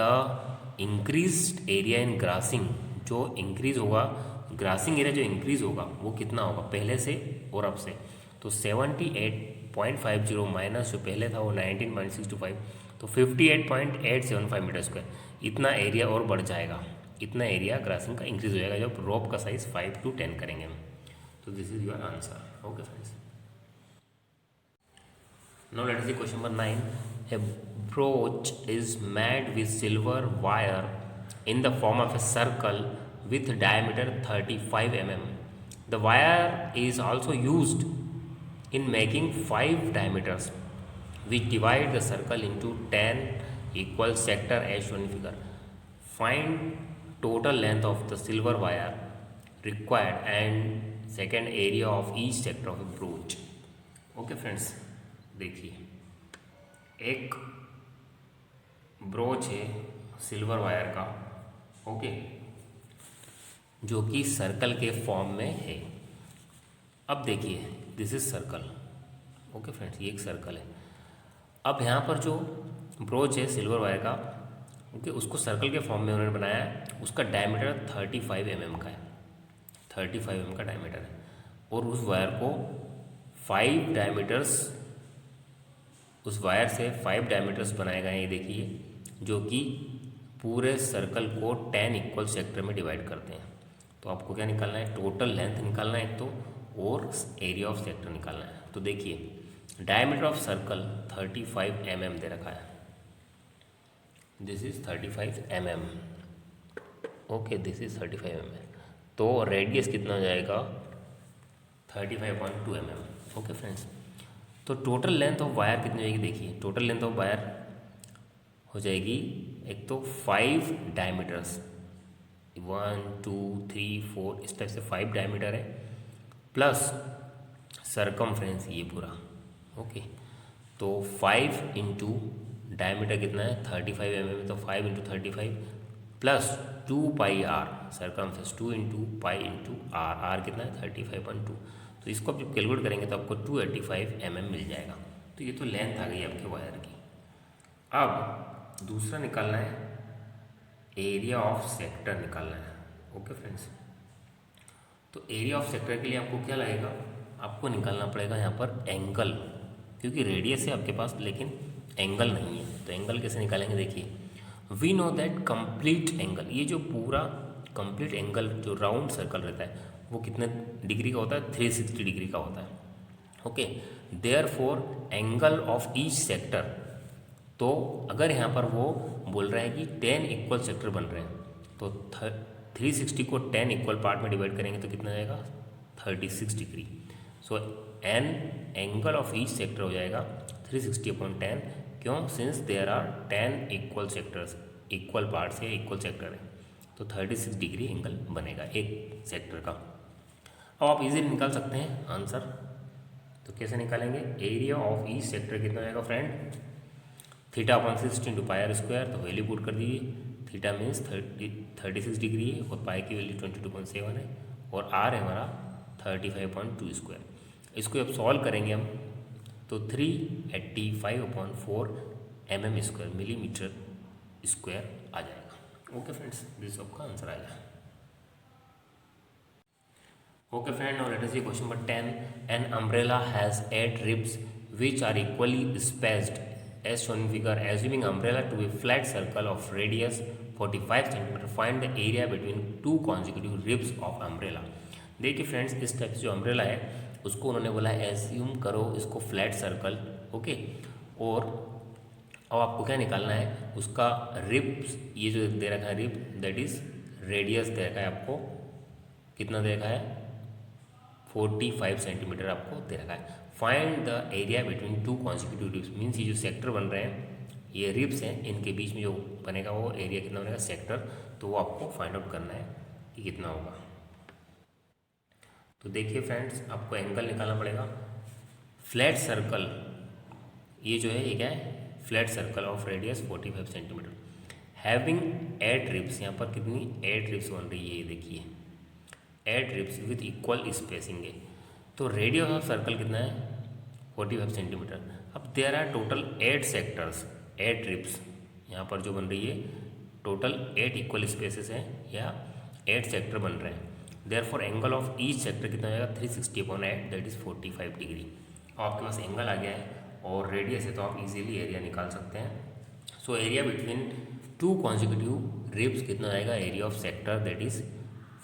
increase area in grossing, जो इंक्रीज होगा, ग्रासिंग एरिया जो इंक्रीज होगा वो कितना होगा पहले से और अब से। तो 78.50 माइनस जो पहले था वो 19.625, तो 58.875 मीटर स्क्वायर। इतना एरिया और बढ़ जाएगा, इतना एरिया ग्रासिंग का इंक्रीज हो जाएगा जब रोप का साइज 5 to 10 करेंगे हम। तो this is your answer. Okay friends, now let us see question number 9. A brooch is made with silver wire in the form of a circle with diameter 35 mm. The wire is also used in making 5 diameters which divide the circle into 10 equal sector as shown in figure. Find total length of the silver wire required and second area of each sector of a brooch. Okay friends, देखिए, एक broach है silver wire का, okay, जो कि circle के form में है। अब देखिए, this is circle. Okay friends, ये एक सर्कल है। अब यहाँ पर जो ब्रोच है सिल्वर वायर का, ओके, उसको सर्कल के फॉर्म में उन्होंने बनाया है। उसका डायमीटर 35 mm का है, 35 mm का डायमीटर है। और उस वायर को 5 डायमीटर्स, उस वायर से 5 डायमीटर्स बनाए गए हैं, ये देखिए, जो कि पूरे सर्कल को 10 इक्वल सेक्टर में डिवाइड करते हैं। तो आपको क्या निकालना है, टोटल लेंथ निकालना है एक तो, और एरिया ऑफ सेक्टर निकालना है। तो देखिए, डायमीटर ऑफ सर्कल 35 mm दे रखा है, this is 35 mm, okay, this is 35 mm। तो रेडियस कितना हो जाएगा, 35.2 mm। ओके फ्रेंड्स, तो टोटल लेंथ ऑफ वायर कितनी होगी देखिए, टोटल लेंथ ऑफ वायर हो जाएगी एक तो 5 डायमीटर्स, 1 2 3 4 इस टाइप से 5 डायमीटर है, प्लस सरकमफ्रेंस ये पूरा। ओके, तो 5 इंटू डायमीटर कितना है 35 mm, तो 5 into 35 plus 2 pi r circumference, 2 into pi into r, r कितना है 35.2। तो इसको आप जब कैलकुलेट करेंगे तो आपको 285 mm मिल जाएगा। तो ये तो लेंथ आ गई आपके वायर की। अब दूसरा निकालना है एरिया ऑफ सेक्टर निकालना है। ओके फ्रेंड्स, तो एरिया ऑफ सेक्टर के लिए आपको क्या लगेगा, आपको निकालना पड़ेगा यहाँ पर एंगल, क्योंकि रेडियस है आपके पास लेकिन एंगल नहीं है। तो एंगल कैसे निकालेंगे देखिए, we know that complete angle, ये जो पूरा कंप्लीट एंगल जो राउंड सर्कल रहता है वो कितने डिग्री का होता है 360 डिग्री का होता है। Okay, therefore angle of each sector, तो अगर यहाँ पर वो बोल रहा है कि 10 इक्वल सेक्टर बन रहे हैं तो 360 को 10 इक्वल पार्ट में डिवाइड करेंगे तो कितना जाएगा 36 degree. So an angle of each sector हो जाएगा 360/10, क्यों, since there are 10 equal sectors, equal parts है, इक्वल सेक्टर है, तो 36 डिग्री एंगल बनेगा एक सेक्टर का। अब आप इजीली निकाल सकते हैं आंसर। तो कैसे निकालेंगे, एरिया ऑफ ईच सेक्टर कितना आएगा friend, θ/60 into pi are square, तो वैल्यू पुट कर दीजिए। थीटा मीन्स 36 डिग्री है और पाई की वैल्यू 22.7 है और आर है हमारा 35.2 स्क्वायर। इसको अब सॉल्व करेंगे हम तो 385/4 mm स्क्वायर मिलीमीटर स्क्वायर आ जाएगा। ओके फ्रेंड्स, दिस आपका आंसर आएगा। Okay friend, now let us see question number 10। An umbrella has 8 ribs which are equally spaced as shown in figure. Assuming umbrella to be flat circle of radius 45 cm, find the area between two consecutive ribs of umbrella. देखिए friends, इस type से जो umbrella है उसको उन्होंने बोला assume करो इसको फ्लैट सर्कल। ओके, और अब आपको क्या निकालना है, उसका रिब्स, ये जो दे रखा है रिब दैट इज रेडियस दे रखा है आपको, कितना दे रखा है 45 सेंटीमीटर आपको दे रखा है। Find the area between two consecutive ribs, means ये जो सेक्टर बन रहे हैं ये रिब्स हैं, इनके बीच में जो बनेगा वो एरिया कितना बनेगा सेक्टर, तो वो आपको फाइंड आउट करना है कि कितना होगा। तो देखिए फ्रेंड्स, आपको एंगल निकालना पड़ेगा। फ्लैट सर्कल, ये जो है ये क्या है flat circle of radius 45 centimetre having 8 ribs, यहाँ पर कितनी 8 रिब्स बन रही है, ये देखिए 8 रिब्स विथ इक्वल स्पेसिंग है। तो रेडियस ऑफ सर्कल कितना है 45 सेंटीमीटर। अब there are total 8 sectors, 8 ribs यहाँ पर जो बन रही है, टोटल 8 इक्वल स्पेसेस हैं या 8 सेक्टर बन रहे हैं। Therefore angle of each sector कितना आएगा 360/8 दैट इज 45 डिग्री। आपके पास एंगल आ गया है और रेडियस है तो आप इजीली एरिया निकाल सकते हैं। So area between two consecutive ribs कितना आएगा, area of sector that is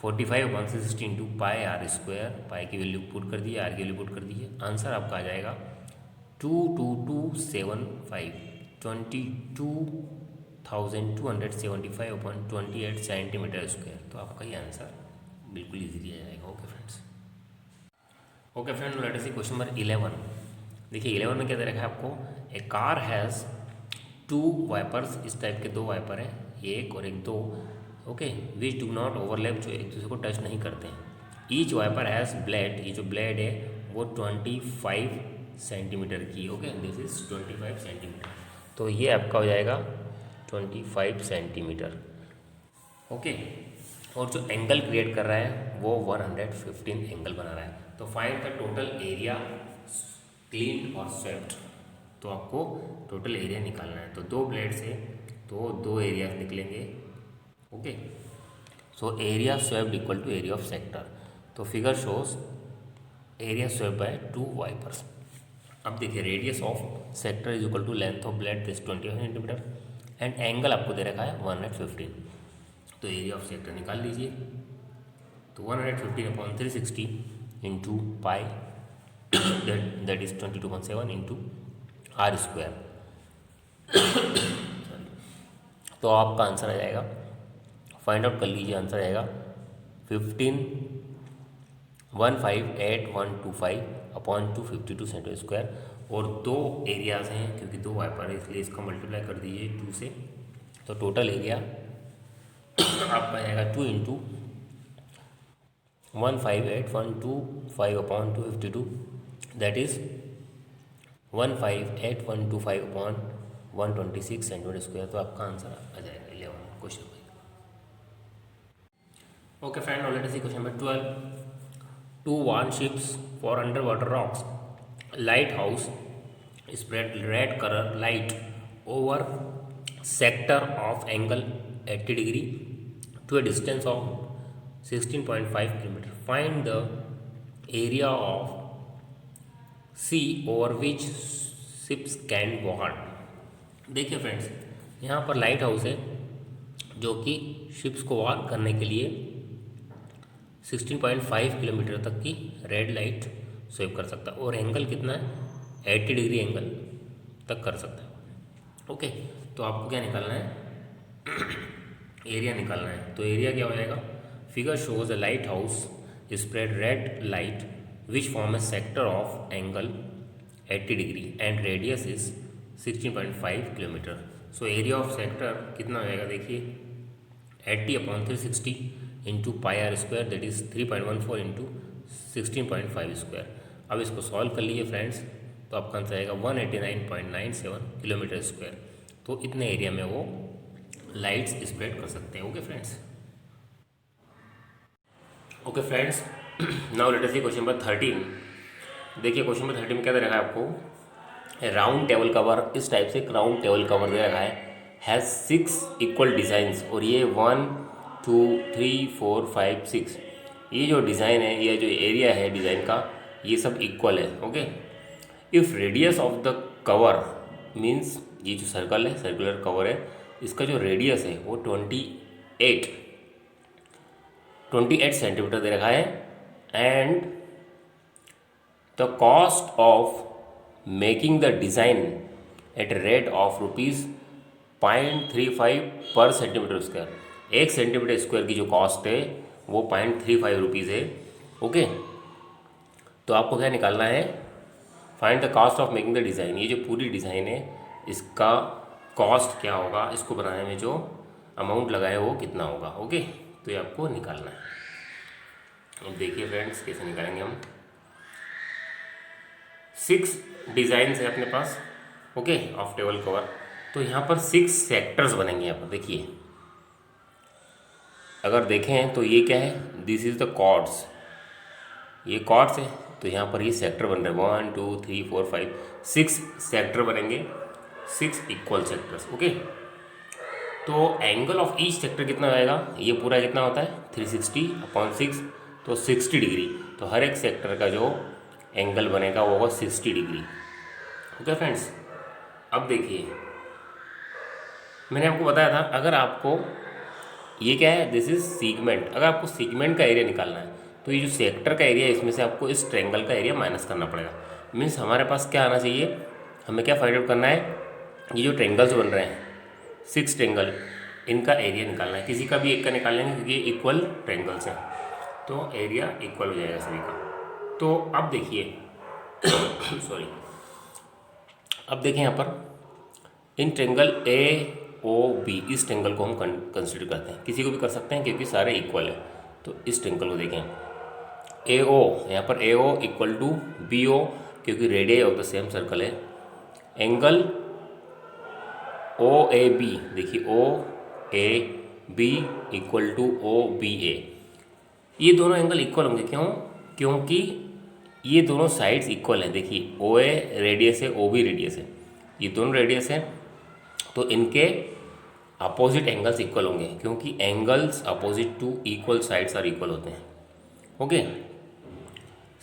45/360 into pi are square, pi की वैल्यू पुट कर दी, आर की वैल्यू पुट कर दी। आंसर आपका आ जाएगा 22275 22,275/28 सेंटीमीटर स्क्वायर। तो आपका ये आंसर बिल्कुल इजीली आ जाएगा। Okay friends, okay friend, let us see question number 11। देखिए 11 में क्या दे रखा है आपको, ए कार हैज़ 2 वाइपर्स, इस टाइप के 2 वाइपर हैं, एक और एक 2, okay, which do not overlap, जो एक दूसरे को टच नहीं करते हैं। ईच वाइपर हैज़ ब्लेड, ये जो ब्लेड है वो 25 सेंटीमीटर की, ओके, दिस इज 25 सेंटीमीटर। तो ये आपका हो जाएगा 25 सेंटीमीटर, ओके। और जो एंगल क्रिएट कर रहा है वो 115 एंगल बना रहा है। तो find the total area clean और स्वेप्ट, तो आपको टोटल एरिया निकालना है। तो 2 ब्लेड से तो 2 एरिया निकलेंगे, okay. So area swept equal to area of sector. तो figure shows area swept by 2 wipers. अब देखिए radius of sector is equal to length of blade this 25 centimetre and angle आपको दे रखा है 115। तो एरिया ऑफ सेक्टर निकाल लीजिए। तो 115/360 into pi that is 22.7 into r square. तो आपका आंसर आ जाएगा, फाइंड आउट कर लीजिए, आंसर आएगा 15 158125/252 सेंटीमीटर स्क्वायर, और दो एरियाज़ हैं क्योंकि दो वाइपर है इसलिए इसका मल्टीप्लाई कर दीजिए 2 से, तो टोटल एरिया आपका आएगा 2 into 158125/252, that is 158125/126 centimetre square. तो आपका आंसर आ जाएगा 11 क्वेश्चन में। Okay friend, now let us see question number 12। Two warships for underwater rocks. Lighthouse spread red color light over sector of angle 80 degree to a distance of 16.5 kilometer. Find the area of sea over which ships can board. देखिए friends, यहाँ पर light house है जो कि ships को वार करने के लिए 16.5 किलोमीटर तक की रेड लाइट स्वेप कर सकता है, और एंगल कितना है 80 डिग्री एंगल तक कर सकता है। ओके, तो आपको क्या निकालना है, एरिया निकालना है। तो एरिया क्या हो जाएगा, figure shows a light house spread red light which form a sector of angle 80 degree and radius is 16.5 kilometre. So area of sector कितना हो जाएगा, देखिए 80/360 into pi are square, that is 3.14 into 16.5 square. अब इसको solve कर लीजिए friends, तो आपका आंसर आएगा 189.97 किलोमीटर स्क्वायर। तो इतने एरिया में वो लाइट्स स्प्रेड कर सकते हैं। Okay friends, okay friends, now let us see question number 13। देखिए क्वेश्चन नंबर 13 में क्या दे रखा है आपको, राउंड टेबल कवर, इस टाइप से एक राउंड टेबल कवर दे रखा है, हैज़ 6 इक्वल डिज़ाइंस, और ये 1 2 3 4 5 6, ये जो डिज़ाइन है, ये जो एरिया है डिज़ाइन का, ये सब इक्वल है। Okay, if radius of the cover means, ये जो सर्कल है, सर्कुलर कवर है, इसका जो रेडियस है वो 28 सेंटीमीटर दे रखा है, and the cost of making the design at rate of ₹0.35 पर सेंटीमीटर स्क्वायर। 1 सेंटीमीटर स्क्वायर की जो कॉस्ट है वो ₹0.35 है। ओके, तो आपको क्या निकालना है, find the cost of making the design. ये जो पूरी डिज़ाइन है इसका कॉस्ट क्या होगा, इसको बनाने में जो अमाउंट लगा है वो कितना होगा। ओके, तो ये आपको निकालना है। अब देखिए फ्रेंड्स कैसे निकालेंगे हम। 6 डिज़ाइंस है अपने पास, ओके, ऑफ टेबल कवर। तो यहाँ पर 6 सेक्टर्स बनेंगे। यहाँ पर देखिए, अगर देखें तो ये क्या है, दिस इज़ द कॉर्ड्स, ये कॉर्ड्स है, तो यहाँ पर ये सेक्टर बन रहे हैं 1 2 3 4 5 6 सेक्टर बनेंगे, 6 इक्वल सेक्टर्स। ओके, तो एंगल ऑफ ईच सेक्टर कितना आएगा, ये पूरा कितना होता है 360/6, तो 60 डिग्री। तो हर एक सेक्टर का जो एंगल बनेगा वो होगा 60 डिग्री। ओके फ्रेंड्स, अब देखिए मैंने आपको बताया था, अगर आपको ये क्या है, दिस इज सीगमेंट, अगर आपको सीगमेंट का एरिया निकालना है तो ये जो सेक्टर का एरिया है इसमें से आपको इस ट्रेंगल का एरिया माइनस करना पड़ेगा। मीन्स हमारे पास क्या आना चाहिए, हमें क्या फाइंड आउट करना है, ये जो ट्रेंगल्स बन रहे हैं 6 ट्रेंगल, इनका एरिया निकालना है। किसी का भी एक का निकाल लेंगे क्योंकि इक्वल ट्रेंगल्स हैं, तो एरिया इक्वल हो जाएगा सभी का। तो अब देखिए सॉरी, अब देखें यहाँ पर in triangle A O B, इस ट्रेंगल को हम कंसिडर करते हैं, किसी को भी कर सकते हैं क्योंकि सारे इक्वल है। तो इस ट्रेंगल को देखें, ए ओ, यहाँ पर A O equal to B O, क्योंकि radius of the same circle है। एंगल ओ ए बी, देखिए O A B equal to O B A, ये दोनों एंगल इक्वल होंगे। क्यों, क्योंकि ये दोनों साइड्स इक्वल हैं। देखिए ओ ए रेडियस है, ओ बी रेडियस है, ये दोनों रेडियस हैं, तो इनके अपोजिट एंगल्स इक्वल होंगे, क्योंकि angles opposite to equal sides are equal होते हैं। ओके,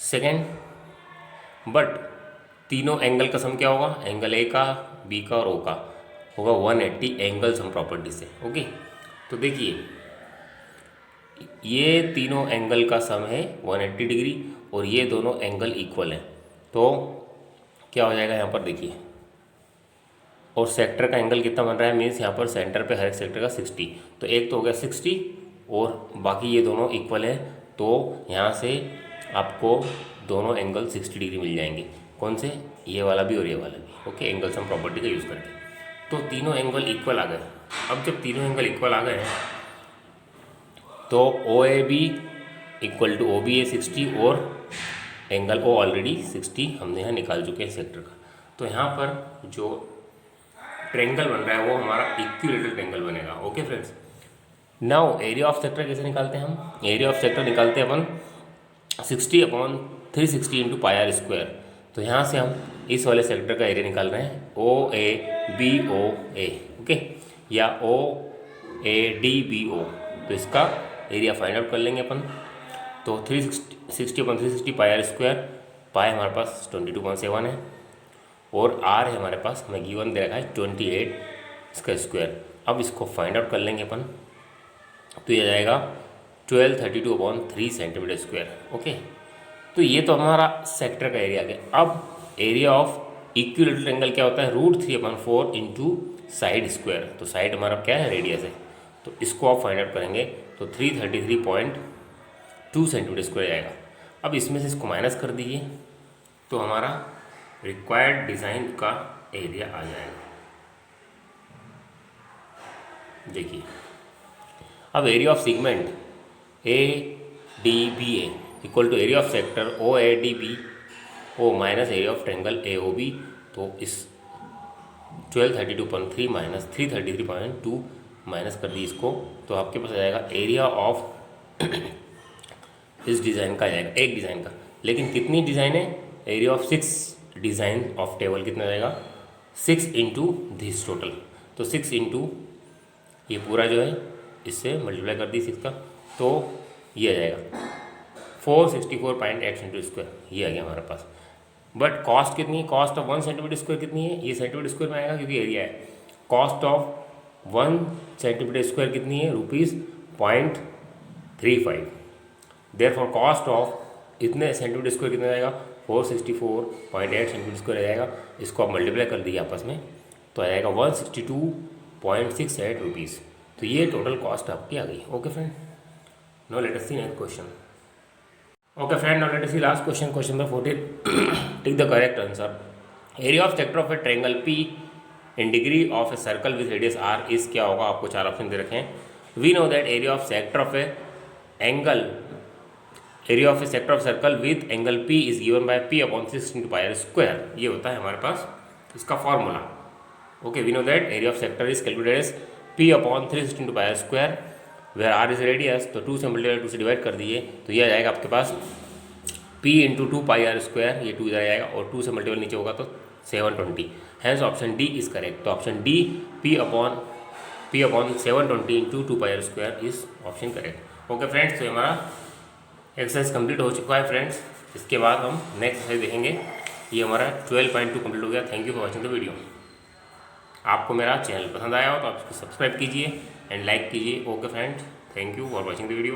सेकेंड, बट तीनों एंगल का सम क्या होगा, एंगल ए का, बी का और ओ का होगा 180 एंगल सम प्रॉपर्टी से। ओके, तो देखिए ये तीनों एंगल का सम है 180 डिग्री और ये दोनों एंगल इक्वल हैं, तो क्या हो जाएगा यहाँ पर देखिए, और सेक्टर का एंगल कितना बन रहा है, मीन्स यहाँ पर सेंटर पे हर एक सेक्टर का 60, तो एक तो हो गया 60 और बाकी ये दोनों इक्वल है, तो यहाँ से आपको दोनों एंगल 60 डिग्री मिल जाएंगे। कौन से? ये वाला भी और ये वाला भी। ओके, एंगल सम प्रॉपर्टी का यूज़ करके। तो तीनों एंगल इक्वल आ गए। अब जब तीनों एंगल इक्वल आ गए तो O A B equal to O B A 60 और एंगल ओ ऑलरेडी 60 हमने यहाँ निकाल चुके हैं सेक्टर का। तो यहाँ पर जो ट्रेंगल बन रहा है वो हमारा इक्विलेटरल ट्रेंगल बनेगा। Okay friends, now area of sector कैसे निकालते हैं हम? एरिया ऑफ सेक्टर निकालते हैं अपन 60/360 इंटू पाई आर स्क्वायर। तो यहाँ से हम इस वाले सेक्टर का एरिया निकाल रहे हैं ओ A B O A. Okay, या ओ ए डी बी ओ। तो इसका एरिया फाइंड आउट कर लेंगे अपन। तो 360/360 पाई आर स्क्वायर, पाई हमारे पास 22.7 है और आर है हमारे पास, हमें गिवन दे रखा है 28 इसका स्क्वायर। अब इसको फाइंड आउट कर लेंगे अपन। तो ये आ जाएगा 1232/3 सेंटीमीटर स्क्वायर। ओके, तो ये तो हमारा सेक्टर का एरिया आ गया। अब एरिया ऑफ इक्विलेटरल ट्रायंगल क्या होता है? √3/4 इंटू साइड स्क्वायर। तो साइड हमारा क्या है? रेडियस है। तो इसको आप फाइंड आउट करेंगे तो 333.2 सेंटीमीटर स्क्वायर आएगा। अब इसमें से इसको माइनस कर दीजिए तो हमारा रिक्वायर्ड डिज़ाइन का एरिया आ जाएगा। देखिए, अब area of segment A D B A equal to area of sector O A D B O minus area of triangle A O B. तो इस 1232.3 माइनस 333.2 माइनस कर दी इसको, तो आपके पास आ जाएगा एरिया ऑफ इस डिज़ाइन का आ जाएगा, एक डिज़ाइन का। लेकिन कितनी डिज़ाइन है? Area of 6 design of table कितना जाएगा? 6 इंटू दिस टोटल। तो 6 इंटू ये पूरा जो है इससे मल्टीप्लाई कर दी 6 का, तो ये आ जाएगा 464.8 सेंटीमीटर स्क्वायर। ये आ गया हमारे पास। बट कॉस्ट कितनी है? कॉस्ट ऑफ 1 सेंटीमीटर स्क्वायर कितनी है? ये सेंटीमीटर स्क्वायर में आएगा क्योंकि एरिया है। कॉस्ट ऑफ 1 सेंटीमीटर स्क्वायर कितनी है? ₹0.35। देयरफॉर कॉस्ट ऑफ इतने सेंटीमीटर स्क्वायर कितना जाएगा? 464.8 सेंटीमीटर स्क्वायर आ जाएगा। इसको आप मल्टीप्लाई कर दीजिए आपस में तो आ जाएगा 162.68 रुपीज़। तो ये टोटल कॉस्ट आपकी आ गई। Okay friend, now let us see next question. Okay friend, now let us see last question, question number 14. Take the correct answer. Area of sector of a triangle P in degree of a circle with radius R is क्या होगा? आपको 4 option दे रखे हैं। We know that area of sector of a sector of circle with angle P is given by P/6 into pi r square। ये होता है हमारे पास इसका formula. Okay, we know that area of sector is calculated as P/360 into pi r square where r is radius. तो 2 से multiply 2 से divide कर दिए तो ये आ जाएगा आपके पास P into 2 pi are square. ये 2 इधर आएगा और 2 से मल्टीप्लाई नीचे होगा तो 720। Hence option D is correct. तो option D P/720 into 2 pi are square is option correct. Okay friends, तो हमारा एक्सरसाइज कंप्लीट हो चुका है फ्रेंड्स। इसके बाद हम नेक्स्ट एक्सरसाइज देखेंगे। ये हमारा 12.2 कंप्लीट हो गया। Thank you for watching the video. आपको मेरा चैनल पसंद आया हो तो आप इसको सब्सक्राइब कीजिए एंड लाइक कीजिए। Okay friends, thank you for watching the video.